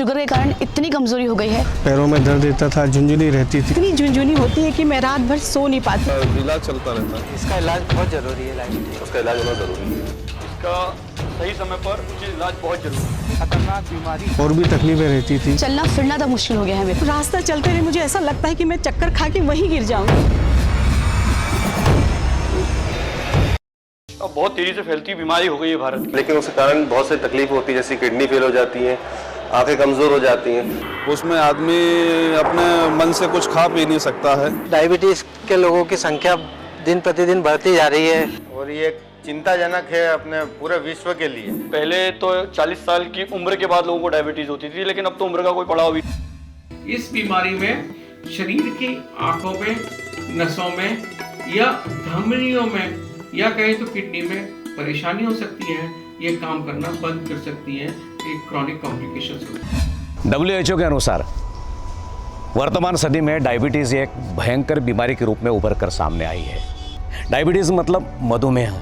Sugar के कारण इतनी कमजोरी हो गई है। पैरों में दर्द रहता था, झुंझुनी रहती थी। इतनी झुंझुनी होती है कि मैं रात भर सो नहीं पाती। इलाज चलता रहता है। इसका इलाज बहुत जरूरी है। उसका इलाज होना जरूरी है। इसका सही समय पर उचित इलाज बहुत जरूरी है। खतरनाक बीमारी और भी तकलीफें रहती थी। चलना फिरना तक मुश्किल हो गया है मेरे। रास्ता चलते हुए मुझे ऐसा लगता है कि मैं चक्कर खा के वहीं गिर जाऊंगी। अब बहुत तेजी से फैलती बीमारी हो गई है भारत की। लेकिन उसके कारण बहुत सारी तकलीफ होती है, जैसे किडनी फेल हो जाती है, आंखें कमजोर हो जाती हैं। उसमें आदमी अपने मन से कुछ खा पी नहीं सकता है। डायबिटीज के लोगों की संख्या दिन प्रतिदिन बढ़ती जा रही है और ये चिंताजनक है अपने पूरे विश्व के लिए। पहले तो 40 साल की उम्र के बाद लोगों को डायबिटीज होती थी, लेकिन अब तो उम्र का कोई पड़ाव भी। इस बीमारी में शरीर की आंखों में, नसों में या धमनियों में या कहें तो किडनी में परेशानी हो सकती है। ये काम करना बंद कर सकती है। एक क्रॉनिक कॉम्प्लिकेशंस होती है। WHO के अनुसार वर्तमान सदी में डायबिटीज़ एक भयंकर बीमारी के रूप में उभर कर सामने आई है। डायबिटीज़ मतलब मधुमेह।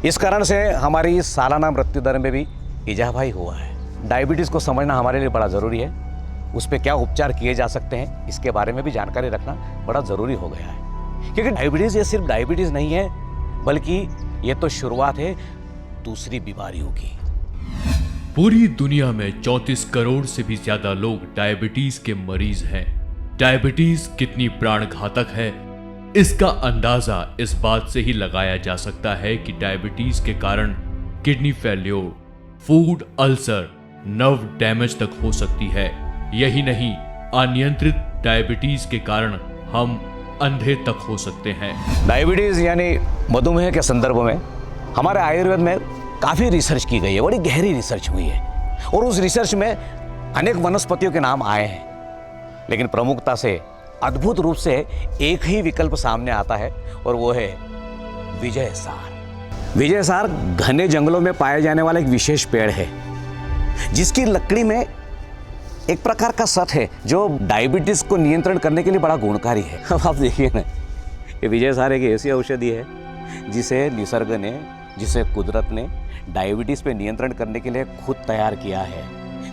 इस कारण से हमारी सालाना मृत्यु दर में भी इजाफा ही हुआ है। डायबिटीज़ को समझना हमारे लिए बड़ा ज़रूरी है। उस पर क्या उपचार किए जा सकते हैं, इसके बारे में भी जानकारी रखना बड़ा ज़रूरी हो गया है। क्योंकि डायबिटीज़ ये सिर्फ डायबिटीज़ नहीं है, बल्कि ये तो शुरुआत है दूसरी बीमारियों की। पूरी दुनिया में 34 करोड़ से भी ज्यादा लोग डायबिटीज के मरीज हैं। डायबिटीज कितनी प्राणघातक है, इसका अंदाजा इस बात से ही लगाया जा सकता है कि डायबिटीज के कारण kidney failure, food ulcer, nerve damage तक हो सकती है। यही नहीं, अनियंत्रित डायबिटीज के कारण हम अंधे तक हो सकते हैं। डायबिटीज यानी मधुमेह के संदर्भ में हमारे आयुर्वेद में काफ़ी रिसर्च की गई है, बड़ी गहरी रिसर्च हुई है और उस रिसर्च में अनेक वनस्पतियों के नाम आए हैं, लेकिन प्रमुखता से अद्भुत रूप से एक ही विकल्प सामने आता है और वो है विजयसार। विजयसार घने जंगलों में पाए जाने वाला एक विशेष पेड़ है, जिसकी लकड़ी में एक प्रकार का सत है जो डायबिटीज को नियंत्रण करने के लिए बड़ा गुणकारी है। अब आप देखिए ना, ये विजयसार एक ऐसी औषधि है जिसे निसर्ग ने, जिसे कुदरत ने डायबिटीज पे नियंत्रण करने के लिए खुद तैयार किया है।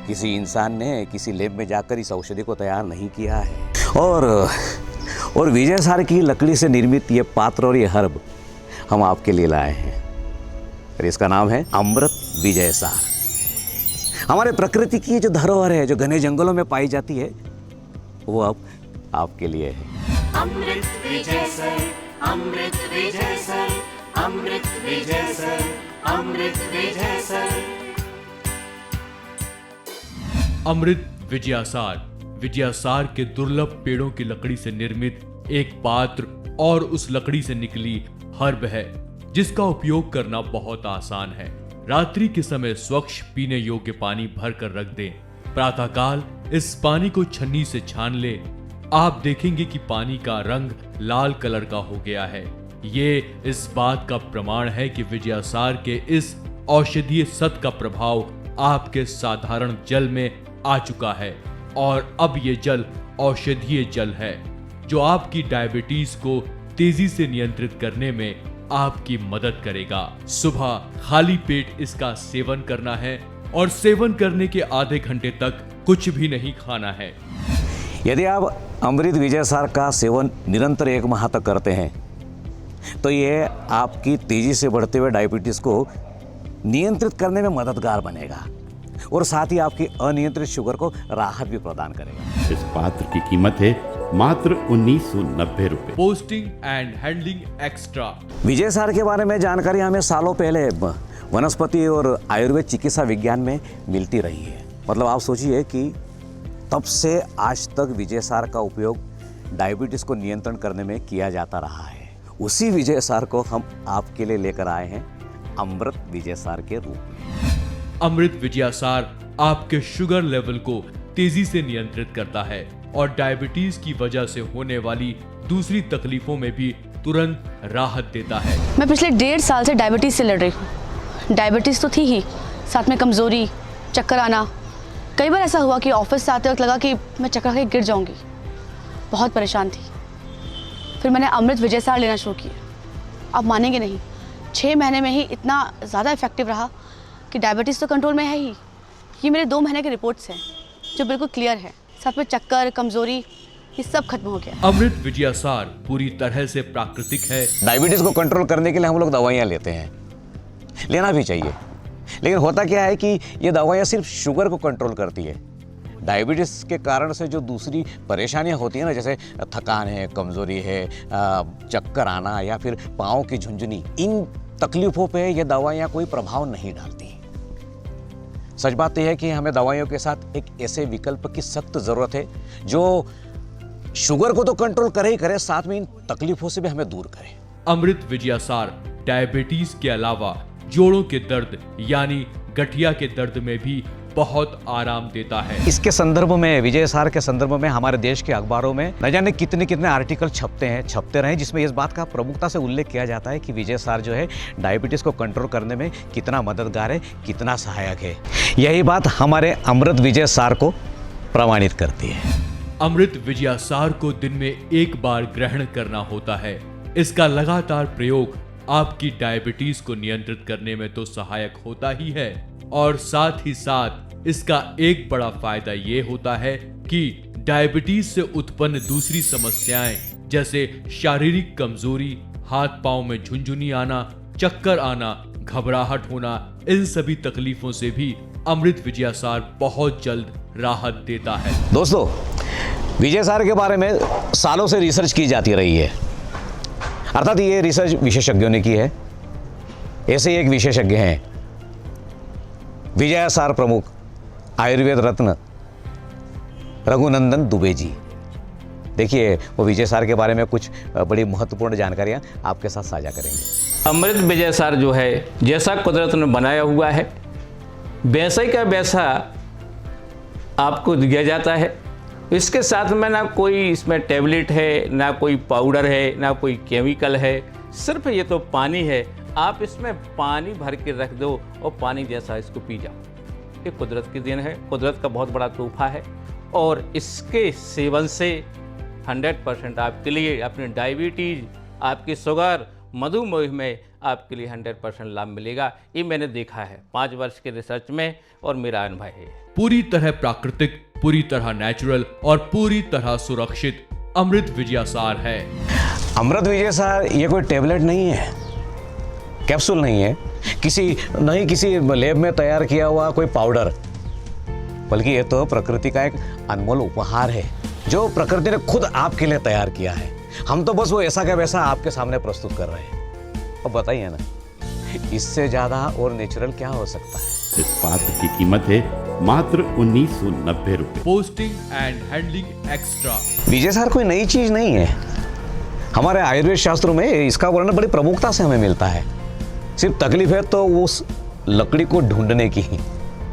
किसी इंसान ने किसी लैब में जाकर इस औषधि को तैयार नहीं किया है। और विजयसार की लकड़ी से निर्मित ये पात्र और ये हर्ब हम आपके लिए लाए हैं और इसका नाम है अमृत विजयसार। हमारे प्रकृति की जो धरोहर है, जो घने जंगलों में पाई जाती है, वो अब आपके लिए है। अमृत विजयसार, अमृत विजयसार, अमृत विजयसार, अमृत विजयसार। अमृत विजयसार विजयसार के दुर्लभ पेड़ों की लकड़ी से निर्मित एक पात्र और उस लकड़ी से निकली हर्ब है, जिसका उपयोग करना बहुत आसान है। रात्रि के समय स्वच्छ पीने योग्य पानी भर कर रख दें। प्रातःकाल इस पानी को छन्नी से छान ले। आप देखेंगे कि पानी का रंग लाल कलर का हो गया है। ये इस बात का प्रमाण है कि विजयसार के इस औषधीय सत का प्रभाव आपके साधारण जल में आ चुका है और अब ये जल औषधीय जल है, जो आपकी डायबिटीज को तेजी से नियंत्रित करने में आपकी मदद करेगा। सुबह खाली पेट इसका सेवन करना है और सेवन करने के आधे घंटे तक कुछ भी नहीं खाना है। यदि आप अमृत विजयसार का सेवन निरंतर 1 माह तक करते हैं तो ये आपकी तेजी से बढ़ते हुए डायबिटीज को नियंत्रित करने में मददगार बनेगा और साथ ही आपकी अनियंत्रित शुगर को राहत भी प्रदान करेगा। इस पात्र की कीमत है मात्र 1990 रुपए। Posting and handling extra. विजयसार के बारे में जानकारी हमें सालों पहले वनस्पति और आयुर्वेद चिकित्सा विज्ञान में मिलती रही है। मतलब आप सोचिए कि तब से आज तक विजयसार का उपयोग डायबिटीज को नियंत्रण करने में किया जाता रहा है। उसी विजयसार को हम आपके लिए लेकर आए हैं अमृत विजयसार के रूप में। अमृत विजयसार आपके शुगर लेवल को तेजी से नियंत्रित करता है और डायबिटीज की वजह से होने वाली दूसरी तकलीफों में भी तुरंत राहत देता है। मैं पिछले 1.5 साल से डायबिटीज से लड़ रही हूँ। डायबिटीज तो थी ही, साथ में कमजोरी, चक्कर आना। कई बार ऐसा हुआ कि ऑफिस से आते वक्त लगा कि मैं चक्कर खा के गिर जाऊंगी। बहुत परेशान थी। फिर मैंने अमृत विजयसार लेना शुरू किया। आप मानेंगे नहीं, 6 महीने में ही इतना ज़्यादा इफेक्टिव रहा कि डायबिटीज़ तो कंट्रोल में है ही। ये मेरे 2 महीने के रिपोर्ट्स हैं। जो बिल्कुल क्लियर है। साथ में चक्कर, कमजोरी, ये सब खत्म हो गया। अमृत विजयासार पूरी तरह से प्राकृतिक है। डायबिटीज़ को कंट्रोल करने के लिए हम लोग दवाइयाँ लेते हैं, लेना भी चाहिए, लेकिन होता क्या है कि ये दवाइयाँ सिर्फ शुगर को कंट्रोल करती है। डायबिटीज़ के कारण से जो दूसरी परेशानियाँ होती हैं ना, जैसे थकान है, कमज़ोरी है, चक्कर आना या फिर पाँव की झुंझुनी, इन तकलीफ़ों पे ये दवाइयाँ कोई प्रभाव नहीं डालती। सच बात यह है कि हमें दवाइयों के साथ एक ऐसे विकल्प की सख्त ज़रूरत है जो शुगर को तो कंट्रोल करे ही करे, साथ में इन तकलीफ़ों से भी हमें दूर करे। अमृत विजयासार डायबिटीज के अलावा जोड़ों के दर्द यानी गठिया के दर्द में भी बहुत आराम देता है। इसके संदर्भ में, विजयसार के संदर्भ में हमारे देश के अखबारों में न जाने कितने आर्टिकल छपते रहे, जिसमें इस बात का प्रमुखता से उल्लेख किया जाता है कि विजयसार जो है डायबिटीज़ को कंट्रोल करने में कितना मददगार है, कितना सहायक है। यही बात हमारे अमृत विजयसार को प्रमाणित करती है। अमृत विजयासार को दिन में एक बार ग्रहण करना होता है। इसका लगातार प्रयोग आपकी डायबिटीज को नियंत्रित करने में तो सहायक होता ही है, और साथ ही साथ इसका एक बड़ा फायदा ये होता है कि डायबिटीज से उत्पन्न दूसरी समस्याएं जैसे शारीरिक कमजोरी, हाथ पांव में झुनझुनी आना, चक्कर आना, घबराहट होना, इन सभी तकलीफों से भी अमृत विजयासार बहुत जल्द राहत देता है। दोस्तों, विजयसार के बारे में सालों से रिसर्च की जाती रही है, अर्थात ये रिसर्च विशेषज्ञों ने की है। ऐसे एक विशेषज्ञ हैं विजयसार प्रमुख आयुर्वेद रत्न रघुनंदन दुबे जी। देखिए, वो विजयसार के बारे में कुछ बड़ी महत्वपूर्ण जानकारियां आपके साथ साझा करेंगे। अमृत विजयसार जो है, जैसा कुदरत ने बनाया हुआ है वैसा ही का वैसा आपको दिया जाता है। इसके साथ में ना कोई इसमें टैबलेट है, ना कोई पाउडर है, ना कोई केमिकल है, सिर्फ ये तो पानी है। आप इसमें पानी भर के रख दो और पानी जैसा इसको पी जाओ। ये कुदरत की देन है, कुदरत का बहुत बड़ा तोहफा है, और इसके सेवन से 100% आपके लिए अपनी डायबिटीज़, आपकी शुगर, मधुमेह में आपके लिए 100% लाभ मिलेगा। ये मैंने देखा है 5 वर्ष के रिसर्च में, और मेरा अनुभव है। पूरी तरह प्राकृतिक, पूरी तरह नेचुरल और पूरी तरह सुरक्षित अमृत विजयासार है। अमृत विजयसार ये कोई टैबलेट नहीं है, कैप्सूल नहीं है, किसी लैब में तैयार किया हुआ कोई पाउडर, बल्कि ये तो प्रकृति का एक अनमोल उपहार है जो प्रकृति ने खुद आपके लिए तैयार किया है। हम तो बस वो ऐसा का वैसा आपके सामने प्रस्तुत कर रहे हैं। अब बताइए ना, इससे ज्यादा और नेचुरल क्या हो सकता है। इस पात्र की कीमत है मात्र 1990 रुपए। Posting and handling extra. विजयसार कोई नई चीज नहीं है, हमारे आयुर्वेद शास्त्रों में इसका वर्णन बड़ी प्रमुखता से हमें मिलता है। सिर्फ तकलीफ है तो उस लकड़ी को ढूंढने की,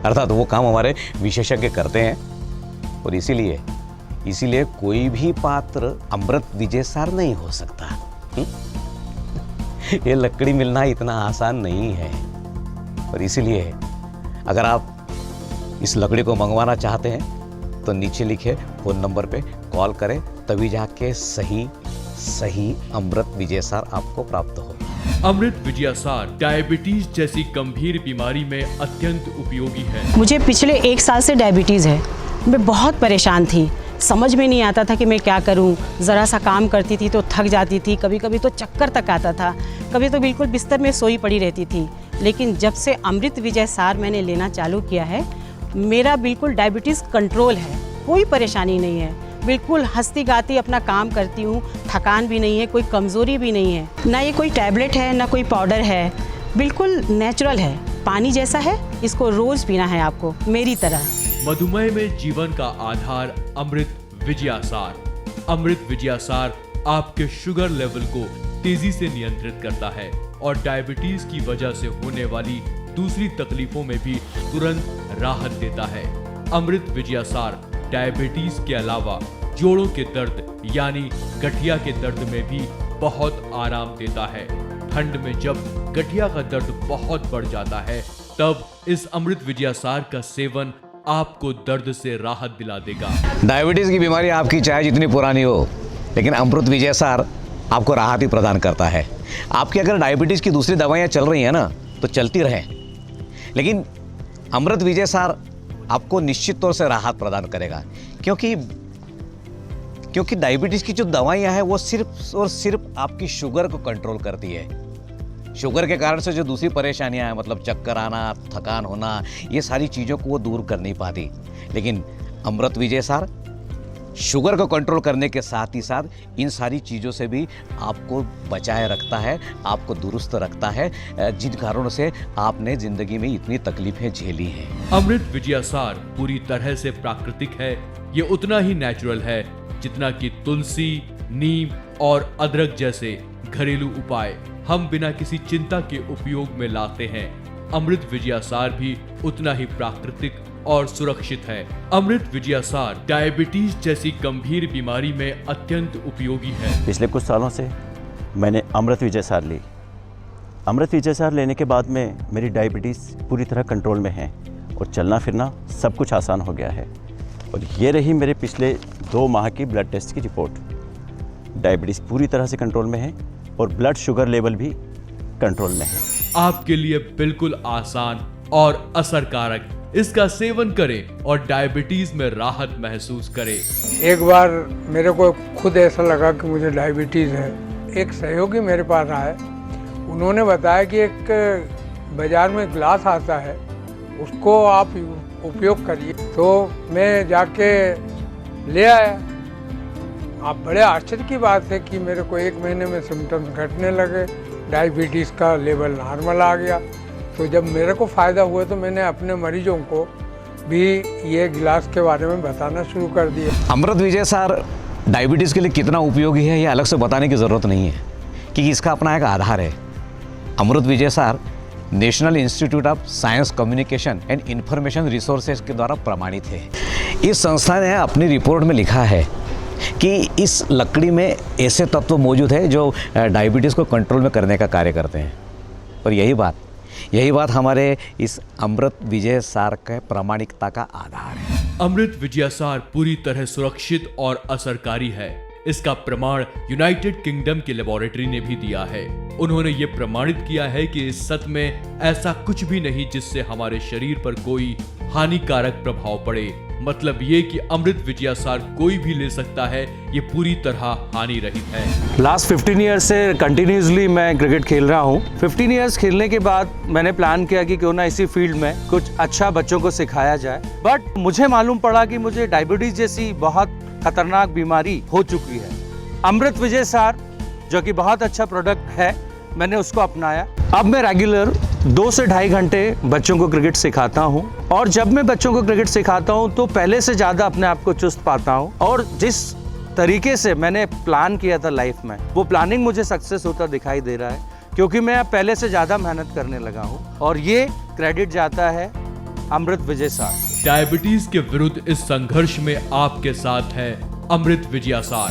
अर्थात वो काम हमारे विशेषज्ञ करते हैं, और इसीलिए कोई भी पात्र अमृत विजयसार नहीं हो सकता। ये लकड़ी मिलना इतना आसान नहीं है, और इसीलिए अगर आप इस लकड़ी को मंगवाना चाहते हैं तो नीचे लिखे फ़ोन नंबर पे कॉल करें, तभी जाके सही अमृत विजयसार आपको प्राप्त हो। अमृत विजयासार डायबिटीज जैसी गंभीर बीमारी में अत्यंत उपयोगी है। मुझे पिछले 1 साल से डायबिटीज़ है। मैं बहुत परेशान थी, समझ में नहीं आता था कि मैं क्या करूं। ज़रा सा काम करती थी तो थक जाती थी, कभी कभी तो चक्कर तक आता था, कभी तो बिल्कुल बिस्तर में सोई पड़ी रहती थी। लेकिन जब से अमृत विजयसार मैंने लेना चालू किया है, मेरा बिल्कुल डायबिटीज़ कंट्रोल है, कोई परेशानी नहीं है। बिल्कुल हंसती गाती अपना काम करती हूँ, थकान भी नहीं है, कोई कमज़ोरी भी नहीं है। ना ये कोई टैबलेट है, ना कोई पाउडर है, बिल्कुल नेचुरल है, पानी जैसा है। इसको रोज़ पीना है आपको, मेरी तरह। मधुमेह में जीवन का आधार अमृत विजयासार। अमृत विजयासार आपके शुगर लेवल को तेजी से नियंत्रित करता है, और डायबिटीज की वजह से होने वाली दूसरी तकलीफों में भी तुरंत राहत देता है। अमृत विजयासार डायबिटीज के अलावा जोड़ों के दर्द यानी गठिया के दर्द में भी बहुत आराम देता है। ठंड में जब गठिया का दर्द बहुत बढ़ जाता है, तब इस अमृत विजयासार का सेवन आपको दर्द से राहत दिला देगा। डायबिटीज की बीमारी आपकी चाहे जितनी पुरानी हो, लेकिन अमृत विजयसार आपको राहत ही प्रदान करता है। आपकी अगर डायबिटीज की दूसरी दवाइयाँ चल रही हैं ना, तो चलती रहें, लेकिन अमृत विजयसार आपको निश्चित तौर से राहत प्रदान करेगा, क्योंकि डायबिटीज़ की जो दवाइयाँ हैं वो सिर्फ और सिर्फ आपकी शुगर को कंट्रोल करती है। शुगर के कारण से जो दूसरी परेशानियां हैं, मतलब चक्कर आना, थकान होना, ये सारी चीज़ों को वो दूर कर नहीं पाती। लेकिन अमृत विजय सार शुगर को कंट्रोल करने के साथ ही साथ इन सारी चीज़ों से भी आपको बचाए रखता है, आपको दुरुस्त रखता है, जिन कारणों से आपने ज़िंदगी में इतनी तकलीफें झेली हैं। अमृत विजय सार पूरी तरह से प्राकृतिक है। ये उतना ही नेचुरल है जितना कि तुलसी, नीम और अदरक जैसे घरेलू उपाय हम बिना किसी चिंता के उपयोग में लाते हैं। अमृत विजयासार भी उतना ही प्राकृतिक और सुरक्षित है। अमृत विजयासार डायबिटीज जैसी गंभीर बीमारी में अत्यंत उपयोगी है। पिछले कुछ सालों से मैंने अमृत विजयसार ली। अमृत विजयसार लेने के बाद में मेरी डायबिटीज़ पूरी तरह कंट्रोल में है और चलना फिरना सब कुछ आसान हो गया है। और ये रही मेरे पिछले 2 माह की ब्लड टेस्ट की रिपोर्ट। डायबिटीज़ पूरी तरह से कंट्रोल में है और ब्लड शुगर लेवल भी कंट्रोल में है। आपके लिए बिल्कुल आसान और असरकारक। इसका सेवन करें और डायबिटीज में राहत महसूस करें। एक बार मेरे को खुद ऐसा लगा कि मुझे डायबिटीज़ है। एक सहयोगी मेरे पास आए, उन्होंने बताया कि एक बाज़ार में ग्लास आता है, उसको आप उपयोग करिए। तो मैं जाके ले आया। आप बड़े आश्चर्य की बात है कि मेरे को 1 महीने में सिम्टम्स घटने लगे, डायबिटीज़ का लेवल नॉर्मल आ गया। तो जब मेरे को फ़ायदा हुआ तो मैंने अपने मरीजों को भी ये गिलास के बारे में बताना शुरू कर दिया। अमृत विजयसार डायबिटीज़ के लिए कितना उपयोगी है ये अलग से बताने की ज़रूरत नहीं है, क्योंकि इसका अपना एक आधार है। अमृत विजयसार national institute of science communication and information resources के द्वारा प्रमाणित है। इस संस्था ने अपनी रिपोर्ट में लिखा है कि इस लकड़ी में ऐसे तत्व मौजूद है जो डायबिटीज़ को कंट्रोल में करने का कार्य करते हैं। और यही बात हमारे इस अमृत विजयसार के प्रामाणिकता का आधार है। अमृत विजयसार पूरी तरह सुरक्षित और असरकारी है। इसका प्रमाण यूनाइटेड किंगडम की लेबोरेटरी ने भी दिया है। उन्होंने ये प्रमाणित किया है कि इस सत्व में ऐसा कुछ भी नहीं जिससे हमारे शरीर पर कोई हानिकारक प्रभाव पड़े। मतलब ये कि अमृत विजयासार कोई भी ले सकता है, ये पूरी तरह हानि रहित है। लास्ट 15 ईयर्स से कंटिन्यूसली मैं क्रिकेट खेल रहा हूँ। 15 ईयर्स खेलने के बाद मैंने प्लान किया कि क्यों ना इसी फील्ड में कुछ अच्छा बच्चों को सिखाया जाए। बट मुझे मालूम पड़ा कि मुझे डायबिटीज जैसी बहुत खतरनाक बीमारी हो चुकी है। अमृत विजयसार जो कि बहुत अच्छा प्रोडक्ट है, मैंने उसको अपनाया। अब मैं रेगुलर 2 से 2.5 घंटे बच्चों को क्रिकेट सिखाता हूँ। और जब मैं बच्चों को क्रिकेट सिखाता हूँ तो पहले से ज़्यादा अपने आप को चुस्त पाता हूँ। और जिस तरीके से मैंने प्लान किया था लाइफ में, वो प्लानिंग मुझे सक्सेस होता दिखाई दे रहा है, क्योंकि मैं अब पहले से ज़्यादा मेहनत करने लगा हूँ। और ये क्रेडिट जाता है अमृत विजयसार। डायबिटीज के विरुद्ध इस संघर्ष में आपके साथ है अमृत विजयासार।